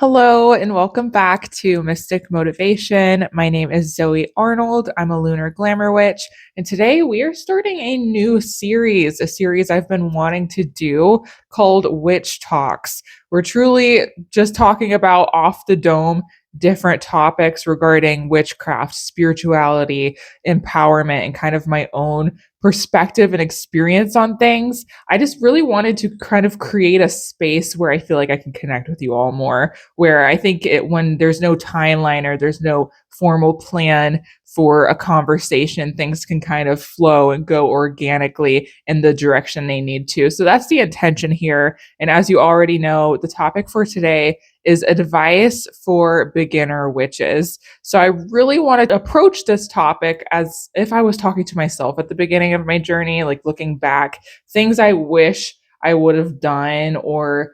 Hello and welcome back to Mystic Motivation. My name is Zoe Arnold. I'm a lunar glamour witch, and today we are starting a new series, a series I've been wanting to do called Witch Talks. We're truly just talking about off the dome different topics regarding witchcraft, spirituality, empowerment, and kind of my own perspective and experience on things. I just really wanted to kind of create a space where I feel like I can connect with you all more, where I think when there's no timeline or there's no formal plan for a conversation, things can kind of flow and go organically in the direction they need to. So that's the intention here. And as you already know, the topic for today is advice for beginner witches. So I really wanted to approach this topic as if I was talking to myself at the beginning of my journey, like looking back, things I wish I would have done or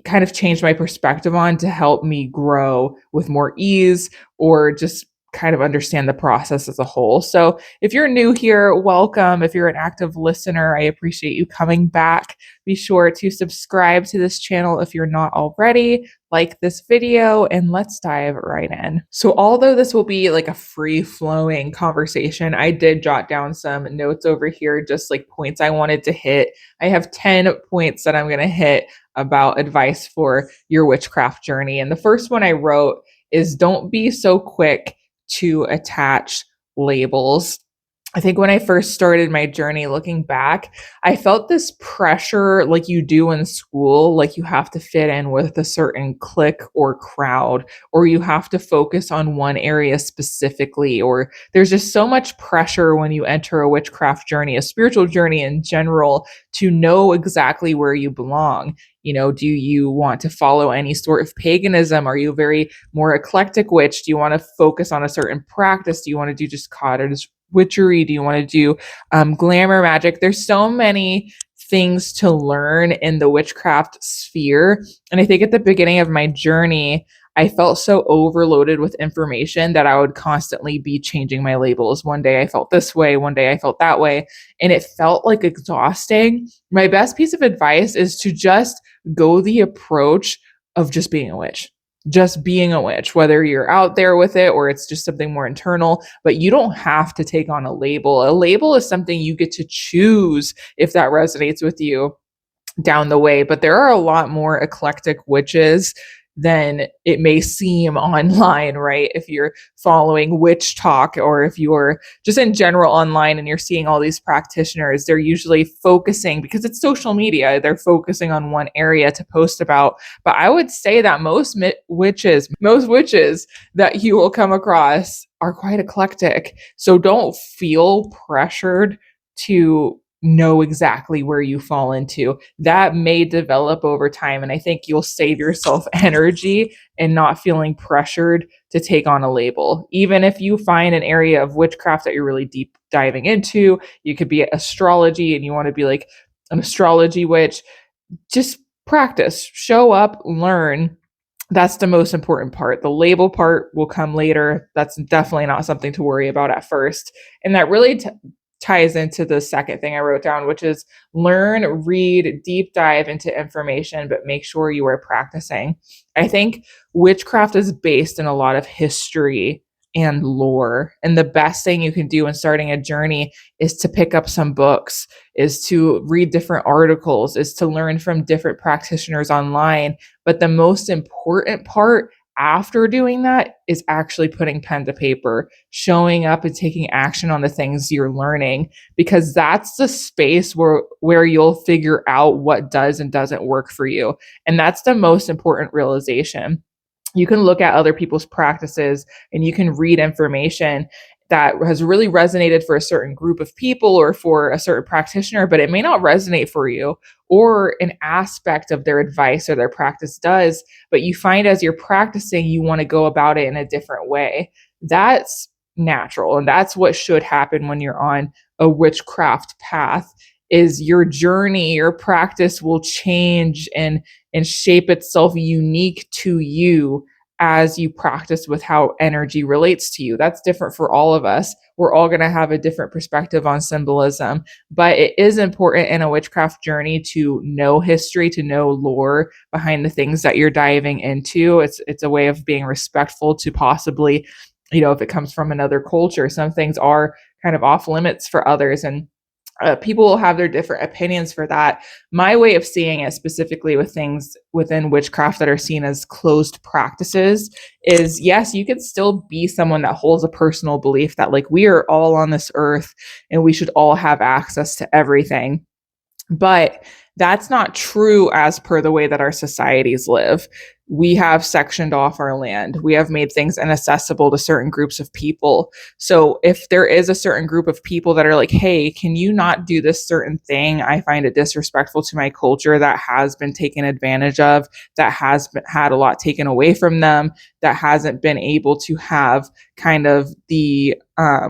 kind of changed my perspective on to help me grow with more ease or just kind of understand the process as a whole. So if you're new here, welcome. If you're an active listener, I appreciate you coming back. Be sure to subscribe to this channel if you're not already, like this video, and let's dive right in. So although this will be like a free flowing conversation, I did jot down some notes over here, just like points I wanted to hit. I have 10 points that I'm going to hit about advice for your witchcraft journey. And the first one I wrote is don't be so quick to attach labels. I think when I first started my journey looking back, I felt this pressure like you do in school, like you have to fit in with a certain clique or crowd, or you have to focus on one area specifically, or there's just so much pressure when you enter a witchcraft journey, a spiritual journey in general, to know exactly where you belong. Do you want to follow any sort of paganism? Are you very more eclectic witch? Do you want to focus on a certain practice? Do you want to do just cottage witchery? Do you want to do glamour magic? There's so many things to learn in the witchcraft sphere. And I think at the beginning of my journey, I felt so overloaded with information that I would constantly be changing my labels. One day I felt this way, one day I felt that way, and it felt like exhausting. My best piece of advice is to just go the approach of just being a witch. Just being a witch, whether you're out there with it or it's just something more internal, but you don't have to take on a label. A label is something you get to choose if that resonates with you down the way. But there are a lot more eclectic witches than it may seem online, right? If you're following witch talk or if you're just in general online and you're seeing all these practitioners, they're usually focusing, because it's social media, they're focusing on one area to post about. But I would say that most witches that you will come across are quite eclectic. So don't feel pressured to know exactly where you fall into. That may develop over time. And I think you'll save yourself energy and not feeling pressured to take on a label. Even if you find an area of witchcraft that you're really deep diving into, you could be astrology and you want to be like an astrology witch, just practice, show up, learn. That's the most important part. The label part will come later. That's definitely not something to worry about at first. And that really ties into the second thing I wrote down, which is learn, read, deep dive into information, but make sure you are practicing. I think witchcraft is based in a lot of history and lore. And the best thing you can do in starting a journey is to pick up some books, is to read different articles, is to learn from different practitioners online. But the most important part after doing that is actually putting pen to paper, showing up and taking action on the things you're learning, because that's the space where you'll figure out what does and doesn't work for you. And that's the most important realization. You can look at other people's practices and you can read information that has really resonated for a certain group of people or for a certain practitioner, but it may not resonate for you, or an aspect of their advice or their practice does, but you find as you're practicing, you want to go about it in a different way. That's natural. And that's what should happen when you're on a witchcraft path, is your journey, your practice will change and shape itself unique to you as you practice with how energy relates to you. That's different for all of us. We're all going to have a different perspective on symbolism, but it is important in a witchcraft journey to know history, to know lore behind the things that you're diving into. It's a way of being respectful to possibly, if it comes from another culture, some things are kind of off limits for others, and people will have their different opinions for that. My way of seeing it, specifically with things within witchcraft that are seen as closed practices, is yes, you can still be someone that holds a personal belief that like we are all on this earth and we should all have access to everything. But that's not true as per the way that our societies live. We have sectioned off our land. We have made things inaccessible to certain groups of people. So if there is a certain group of people that are like, hey, can you not do this certain thing? I find it disrespectful to my culture, that has been taken advantage of, that has had a lot taken away from them, that hasn't been able to have kind of the,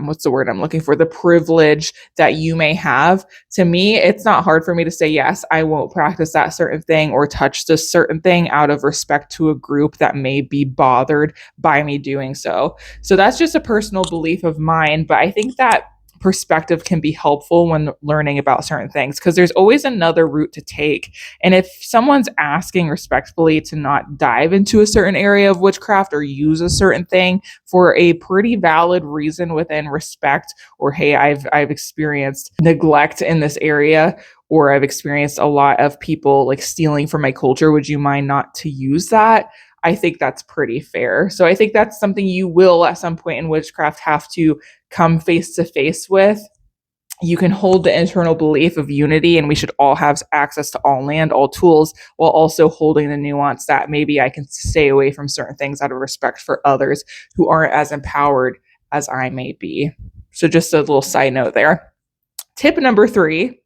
what's the word I'm looking for? The privilege that you may have. To me, it's not hard for me to say, yes, I won't practice that certain thing or touch this certain thing out of respect to a group that may be bothered by me doing so. So that's just a personal belief of mine. But I think that perspective can be helpful when learning about certain things, because there's always another route to take. And if someone's asking respectfully to not dive into a certain area of witchcraft or use a certain thing for a pretty valid reason within respect, or hey, I've experienced neglect in this area, or I've experienced a lot of people like stealing from my culture, would you mind not to use that? I think that's pretty fair. So I think that's something you will at some point in witchcraft have to come face to face with. You can hold the internal belief of unity and we should all have access to all land, all tools, while also holding the nuance that maybe I can stay away from certain things out of respect for others who aren't as empowered as I may be. So just a little side note there. Tip number 3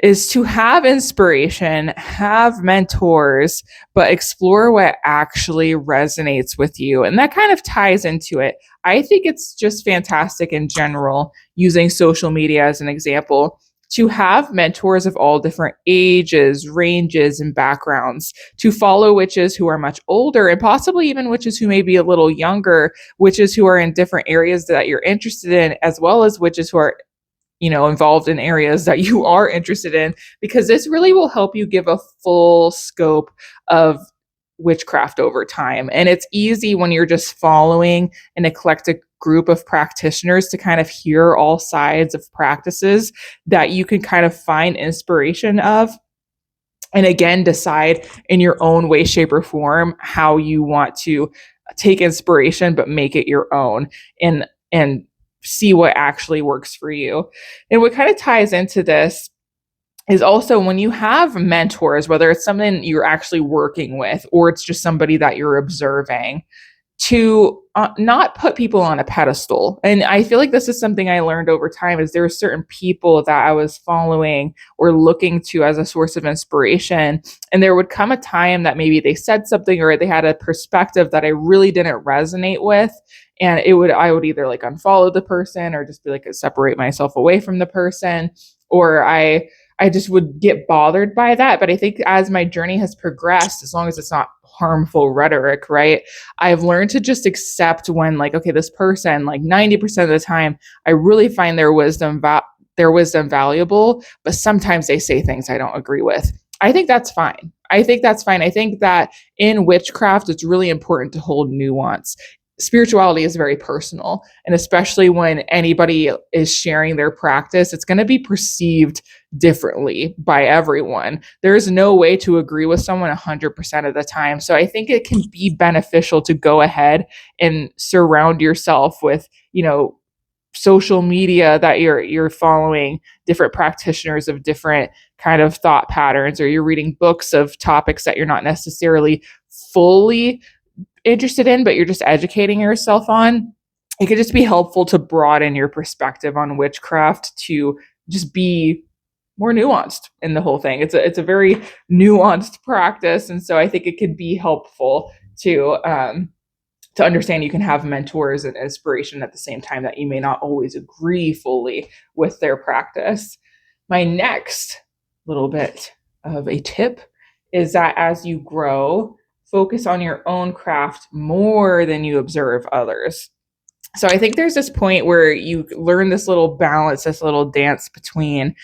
is to have inspiration, have mentors, but explore what actually resonates with you. And that kind of ties into it. I think it's just fantastic in general, using social media as an example, to have mentors of all different ages, ranges, and backgrounds, to follow witches who are much older and possibly even witches who may be a little younger, witches who are in different areas that you're interested in, as well as witches who are involved in areas that you are interested in, because this really will help you give a full scope of witchcraft over time. And it's easy when you're just following an eclectic group of practitioners to kind of hear all sides of practices that you can kind of find inspiration of. And again, decide in your own way, shape, or form how you want to take inspiration, but make it your own. And see what actually works for you. And what kind of ties into this is also when you have mentors, whether it's something you're actually working with or it's just somebody that you're observing, to not put people on a pedestal. And I feel like this is something I learned over time, is there are certain people that I was following or looking to as a source of inspiration. And there would come a time that maybe they said something or they had a perspective that I really didn't resonate with. And I would either like unfollow the person or just be like separate myself away from the person, or I just would get bothered by that. But I think as my journey has progressed, as long as it's not harmful rhetoric, right, I've learned to just accept when like, okay, this person, like 90% of the time, I really find their wisdom valuable, but sometimes they say things I don't agree with. I think that's fine. I think that in witchcraft, it's really important to hold nuance. Spirituality is very personal, and especially when anybody is sharing their practice, it's going to be perceived differently by everyone. There's no way to agree with someone 100% of the time. So I think it can be beneficial to go ahead and surround yourself with, social media that you're following different practitioners of different kind of thought patterns, or you're reading books of topics that you're not necessarily fully interested in, but you're just educating yourself on. It could just be helpful to broaden your perspective on witchcraft, to just be more nuanced in the whole thing. It's a very nuanced practice, and so I think it could be helpful to understand you can have mentors and inspiration at the same time, that you may not always agree fully with their practice. My next little bit of a tip is that as you grow, focus on your own craft more than you observe others. So I think there's this point where you learn this little balance, this little dance between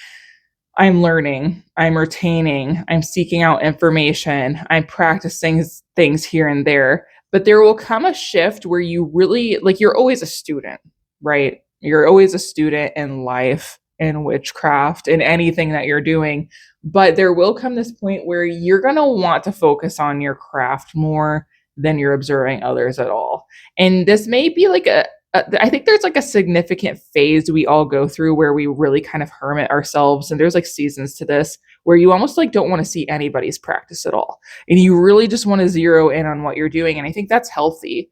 I'm learning, I'm retaining, I'm seeking out information, I'm practicing things here and there. But there will come a shift where you really, like, you're always a student, right? You're always a student in life, in witchcraft, in anything that you're doing. But there will come this point where you're going to want to focus on your craft more than you're observing others at all. And this may be like I think there's like a significant phase we all go through where we really kind of hermit ourselves. And there's like seasons to this where you almost like don't want to see anybody's practice at all. And you really just want to zero in on what you're doing. And I think that's healthy.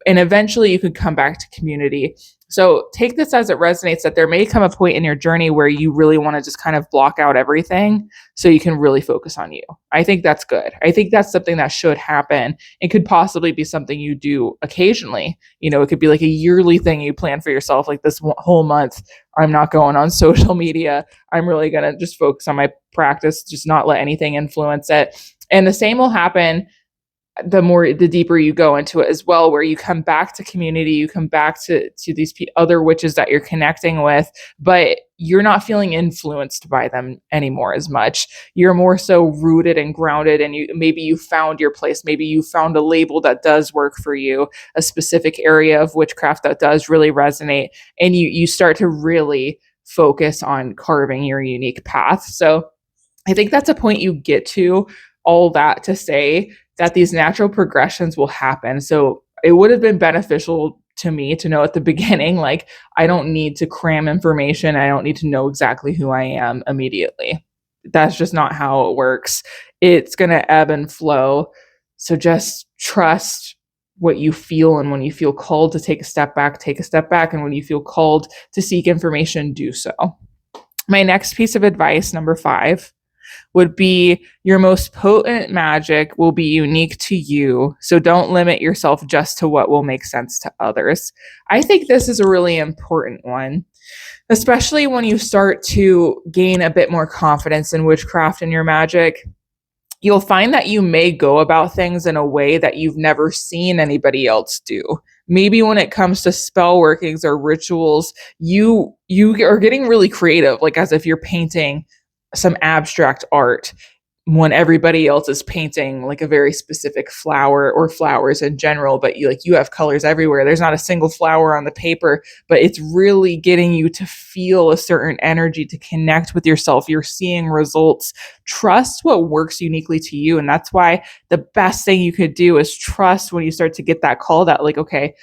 And eventually you could come back to community. So take this as it resonates, that there may come a point in your journey where you really want to just kind of block out everything so you can really focus on you. I think that's good. I think that's something that should happen. It could possibly be something you do occasionally. You know, it could be like a yearly thing you plan for yourself, like this whole month, I'm not going on social media. I'm really going to just focus on my practice, just not let anything influence it. And the same will happen the deeper you go into it as well, where you come back to community, you come back to these other witches that you're connecting with, but you're not feeling influenced by them anymore as much. You're more so rooted and grounded, and maybe you found your place. Maybe you found a label that does work for you, a specific area of witchcraft that does really resonate, and you start to really focus on carving your unique path. So I think that's a point you get to. All that to say that these natural progressions will happen. So it would have been beneficial to me to know at the beginning, like, I don't need to cram information. I don't need to know exactly who I am immediately. That's just not how it works. It's going to ebb and flow. So just trust what you feel. And when you feel called to take a step back, take a step back. And when you feel called to seek information, do so. My next piece of advice, number 5, would be your most potent magic will be unique to you. So don't limit yourself just to what will make sense to others. I think this is a really important one, especially when you start to gain a bit more confidence in witchcraft and your magic. You'll find that you may go about things in a way that you've never seen anybody else do. Maybe when it comes to spell workings or rituals, you are getting really creative, like as if you're painting some abstract art when everybody else is painting like a very specific flower or flowers in general, but you have colors everywhere. There's not a single flower on the paper, but it's really getting you to feel a certain energy, to connect with yourself. You're seeing results. Trust what works uniquely to you. And that's why the best thing you could do is trust when you start to get that call that, like, okay,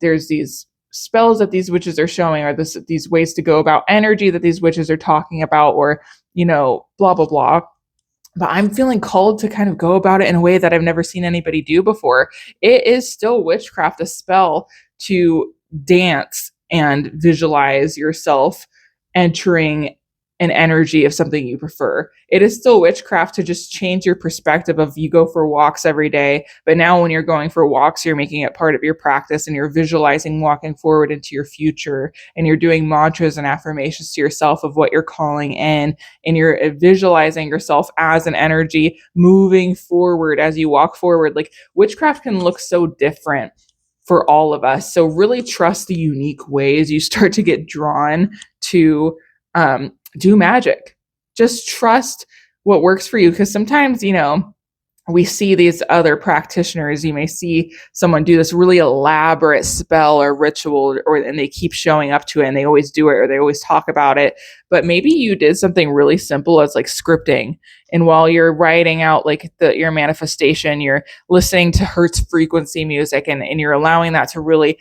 there's these spells that these witches are showing, or these ways to go about energy that these witches are talking about, or, blah, blah, blah. But I'm feeling called to kind of go about it in a way that I've never seen anybody do before. It is still witchcraft, a spell to dance and visualize yourself entering an energy of something you prefer. It is still witchcraft to just change your perspective of, you go for walks every day, but now when you're going for walks, you're making it part of your practice and you're visualizing walking forward into your future, and you're doing mantras and affirmations to yourself of what you're calling in, and you're visualizing yourself as an energy moving forward as you walk forward. Like, witchcraft can look so different for all of us. So really trust the unique ways you start to get drawn to do magic. Just trust what works for you. Because sometimes, we see these other practitioners. You may see someone do this really elaborate spell or ritual, and they keep showing up to it, and they always do it, or they always talk about it. But maybe you did something really simple as like scripting. And while you're writing out like your manifestation, you're listening to Hertz frequency music, and you're allowing that to really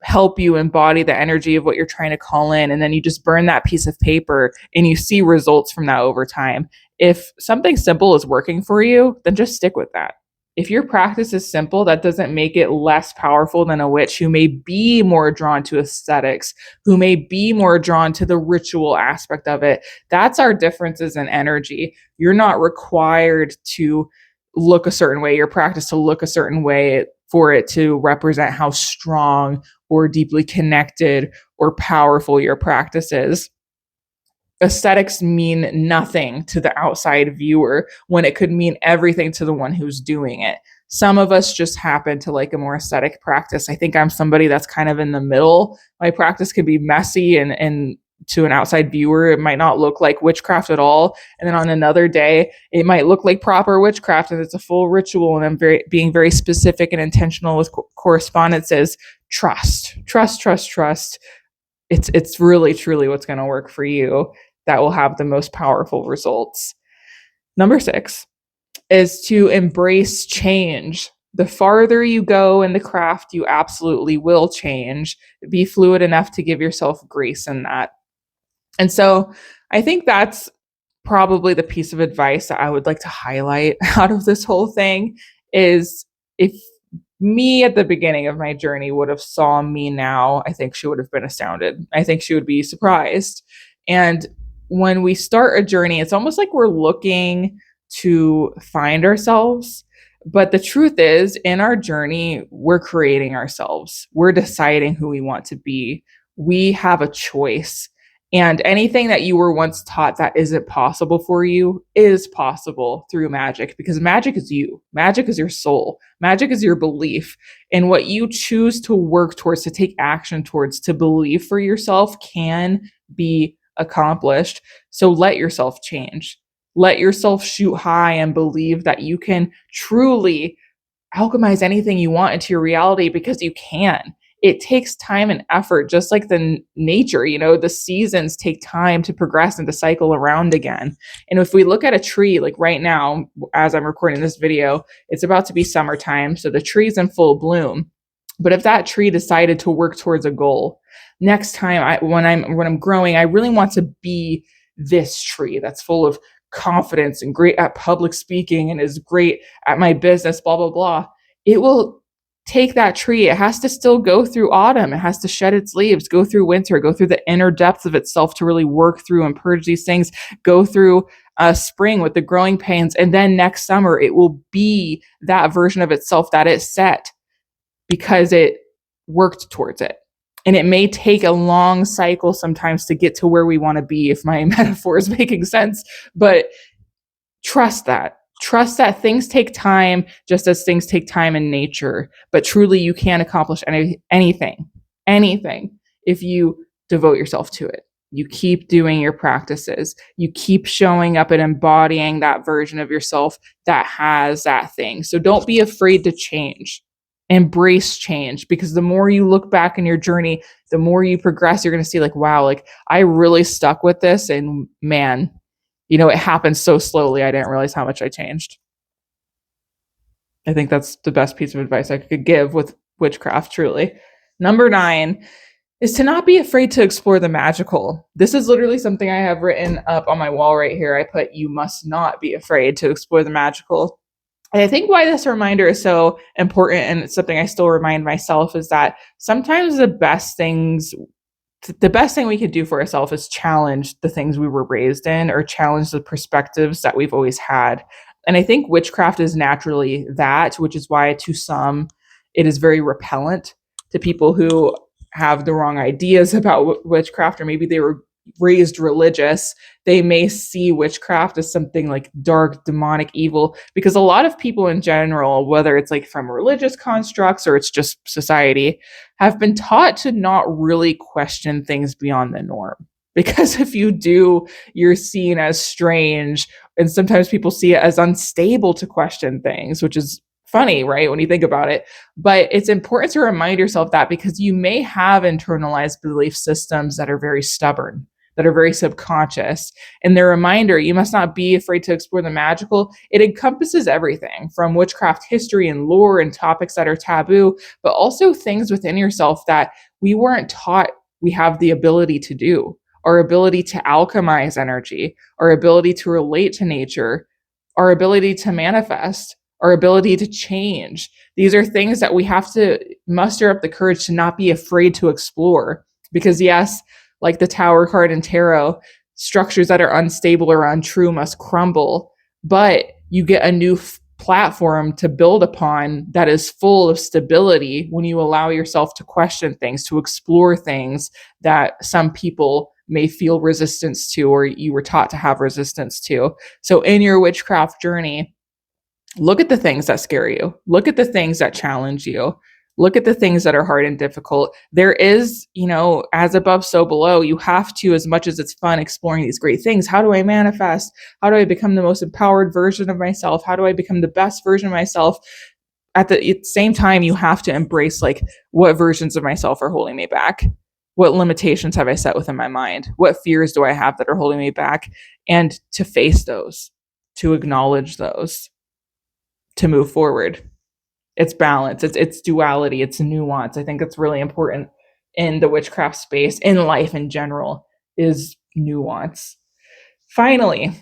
help you embody the energy of what you're trying to call in. And then you just burn that piece of paper and you see results from that over time. If something simple is working for you, then just stick with that. If your practice is simple, that doesn't make it less powerful than a witch who may be more drawn to aesthetics, who may be more drawn to the ritual aspect of it. That's our differences in energy. You're not required to look a certain way, your practice to look a certain way for it to represent how strong or deeply connected or powerful your practice is. Aesthetics mean nothing to the outside viewer when it could mean everything to the one who's doing it. Some of us just happen to like a more aesthetic practice. I think I'm somebody that's kind of in the middle. My practice can be messy and to an outside viewer, it might not look like witchcraft at all. And then on another day, it might look like proper witchcraft and it's a full ritual. And I'm being very specific and intentional with correspondences. Trust. It's really truly what's going to work for you that will have the most powerful results. Number 6 is to embrace change. The farther you go in the craft, you absolutely will change. Be fluid enough to give yourself grace in that. And so I think that's probably the piece of advice that I would like to highlight out of this whole thing is if me at the beginning of my journey would have saw me now, I think she would have been astounded. I think she would be surprised. And when we start a journey, it's almost like we're looking to find ourselves. But the truth is, in our journey, we're creating ourselves. We're deciding who we want to be. We have a choice. And anything that you were once taught that isn't possible for you is possible through magic, because magic is you. Magic is your soul. Magic is your belief. And what you choose to work towards, to take action towards, to believe for yourself can be accomplished. So let yourself change. Let yourself shoot high and believe that you can truly alchemize anything you want into your reality, because you can. It takes time and effort, just like the nature, the seasons take time to progress and to cycle around again. And if we look at a tree, like right now, as I'm recording this video, it's about to be summertime. So the tree's in full bloom. But if that tree decided to work towards a goal, next time when I'm growing, I really want to be this tree that's full of confidence and great at public speaking and is great at my business, blah, blah, blah. It will take that tree. It has to still go through autumn. It has to shed its leaves, go through winter, go through the inner depths of itself to really work through and purge these things, go through spring with the growing pains. And then next summer, it will be that version of itself that it set because it worked towards it. And it may take a long cycle sometimes to get to where we want to be, if my metaphor is making sense. But trust that. Trust that things take time, just as things take time in nature. But truly, you can accomplish anything, if you devote yourself to it. You keep doing your practices. You keep showing up and embodying that version of yourself that has that thing. So don't be afraid to change. Embrace change, because the more you look back in your journey, the more you progress, you're going to see like, wow, like I really stuck with this, and man, it happened so slowly. I didn't realize how much I changed. I think that's the best piece of advice I could give with witchcraft, truly. Number 9 is to not be afraid to explore the magical. This is literally something I have written up on my wall right here. I put, you must not be afraid to explore the magical. And I think why this reminder is so important, and it's something I still remind myself, is that sometimes the best thing we could do for ourselves is challenge the things we were raised in, or challenge the perspectives that we've always had. And I think witchcraft is naturally that, which is why to some it is very repellent to people who have the wrong ideas about witchcraft, or maybe they were raised religious. They may see witchcraft as something like dark, demonic, evil, because a lot of people in general, whether it's like from religious constructs or it's just society, have been taught to not really question things beyond the norm. Because if you do, you're seen as strange, and sometimes people see it as unstable to question things, which is funny, right, when you think about it. But it's important to remind yourself that, because you may have internalized belief systems that are very stubborn, that are very subconscious. And the reminder, you must not be afraid to explore the magical. It encompasses everything from witchcraft history and lore and topics that are taboo, but also things within yourself that we weren't taught we have the ability to do. Our ability to alchemize energy, our ability to relate to nature, our ability to manifest, our ability to change. These are things that we have to muster up the courage to not be afraid to explore. Because yes, like the Tower card in tarot, structures that are unstable or untrue must crumble, but you get a new platform to build upon that is full of stability when you allow yourself to question things, to explore things that some people may feel resistance to, or you were taught to have resistance to. So in your witchcraft journey, Look at the things that scare you. Look at the things that challenge you. Look at the things that are hard and difficult. There is, as above, so below. You have to, as much as it's fun exploring these great things, how do I manifest? How do I become the most empowered version of myself? How do I become the best version of myself? At the same time, you have to embrace like what versions of myself are holding me back. What limitations have I set within my mind? What fears do I have that are holding me back? And to face those, to acknowledge those, to move forward. It's balance, it's duality, it's nuance. I think it's really important in the witchcraft space, in life in general, is nuance. Finally,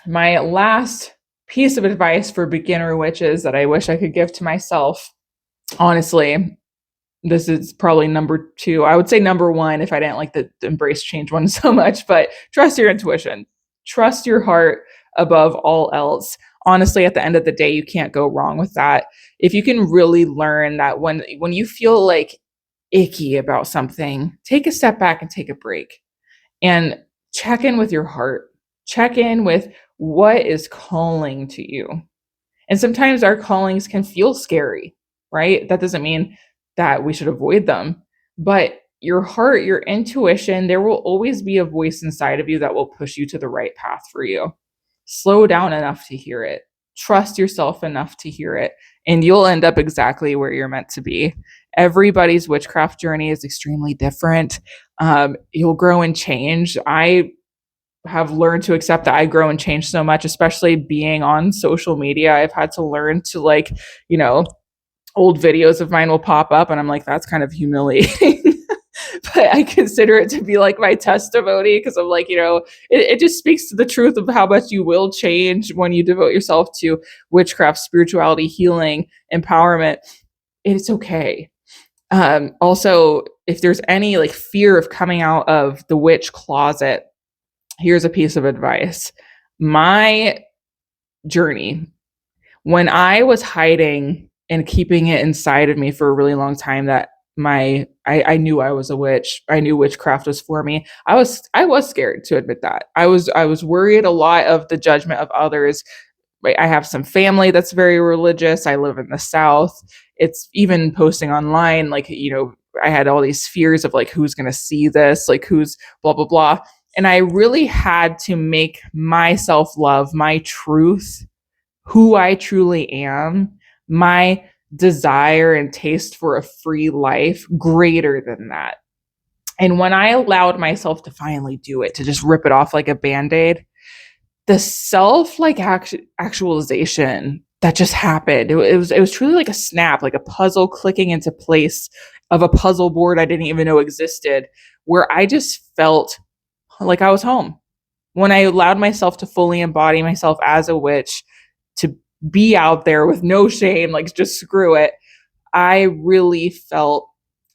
my last piece of advice for beginner witches that I wish I could give to myself, honestly, this is probably number 2. I would say number 1 if I didn't like the embrace change one so much, but trust your intuition. Trust your heart above all else. Honestly, at the end of the day, you can't go wrong with that. If you can really learn that when you feel like icky about something, take a step back and take a break and check in with your heart. Check in with what is calling to you. And sometimes our callings can feel scary, right? That doesn't mean that we should avoid them, but your heart, your intuition, there will always be a voice inside of you that will push you to the right path for you. Slow down enough to hear it. Trust yourself enough to hear it, and you'll end up exactly where you're meant to be. Everybody's witchcraft journey is extremely different. You'll grow and change. I have learned to accept that I grow and change so much, especially being on social media. I've had to learn to old videos of mine will pop up and I'm like, that's kind of humiliating. But I consider it to be like my testimony because I'm like, it just speaks to the truth of how much you will change when you devote yourself to witchcraft, spirituality, healing, empowerment. It's okay. Also, if there's any like fear of coming out of the witch closet, here's a piece of advice. My journey, when I was hiding and keeping it inside of me for a really long time, that I knew I was a witch. I knew witchcraft was for me. I was scared to admit that. I was worried a lot of the judgment of others. I have some family that's very religious. I live in the South. It's even posting online, I had all these fears of like, who's going to see this? Like, who's blah, blah, blah. And I really had to make my self-love, my truth, who I truly am, my desire and taste for a free life greater than that. And when I allowed myself to finally do it, to just rip it off like a Band-Aid, the self actualization that just happened, it was truly like a snap, like a puzzle clicking into place of a puzzle board I didn't even know existed, where I just felt like I was home. When I allowed myself to fully embody myself as a witch, to be out there with no shame, like just screw it, I really felt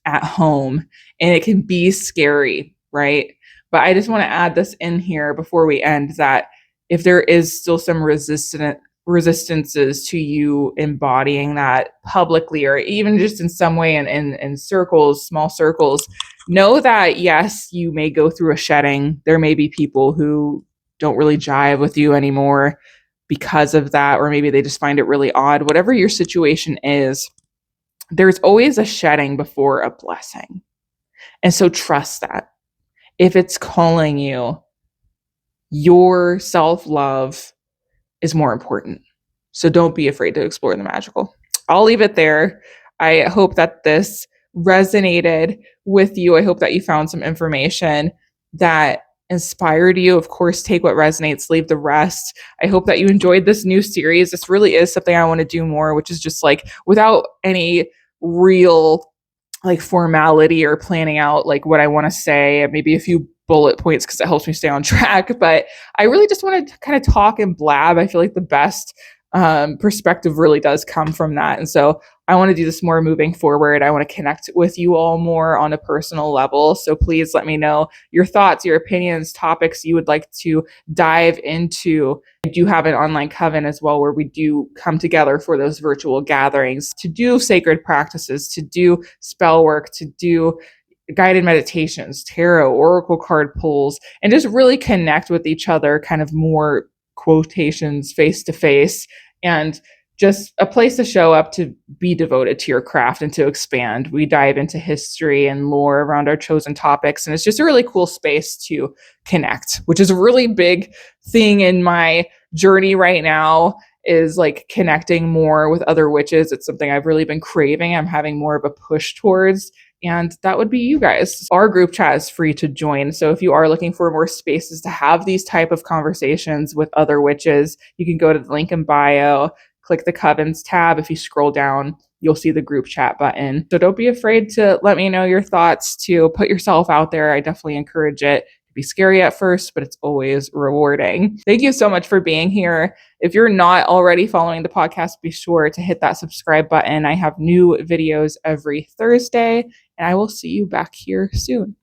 at home. And it can be scary, right? But I just want to add this in here before we end, that if there is still some resistances to you embodying that publicly, or even just in some way in circles, small circles, know that yes, you may go through a shedding. There may be people who don't really jive with you anymore because of that, or maybe they just find it really odd. Whatever your situation is, there's always a shedding before a blessing. And so trust that. If it's calling you, your self-love is more important. So don't be afraid to explore the magical. I'll leave it there. I hope that this resonated with you. I hope that you found some information that inspired you. Of course, take what resonates, leave the rest. I hope that you enjoyed this new series. This really is something I want to do more, which is just like without any real like formality or planning out like what I want to say, maybe a few bullet points because it helps me stay on track. But I really just want to kind of talk and blab. I feel like the best perspective really does come from that. And so I want to do this more moving forward. I want to connect with you all more on a personal level. So please let me know your thoughts, your opinions, topics you would like to dive into. I do have an online coven as well, where we do come together for those virtual gatherings to do sacred practices, to do spell work, to do guided meditations, tarot, oracle card pulls, and just really connect with each other kind of more quotations face to face and just a place to show up to be devoted to your craft and to expand. We dive into history and lore around our chosen topics, and it's just a really cool space to connect, which is a really big thing in my journey right now, is like connecting more with other witches. It's something I've really been craving. I'm having more of a push towards, and that would be you guys. Our group chat is free to join, so if you are looking for more spaces to have these type of conversations with other witches, you can go to the link in bio, click the covens tab. If you scroll down, you'll see the group chat button. So don't be afraid to let me know your thoughts, to put yourself out there. I definitely encourage it. It'd be scary at first, but it's always rewarding. Thank you so much for being here. If you're not already following the podcast, be sure to hit that subscribe button. I have new videos every Thursday, and I will see you back here soon.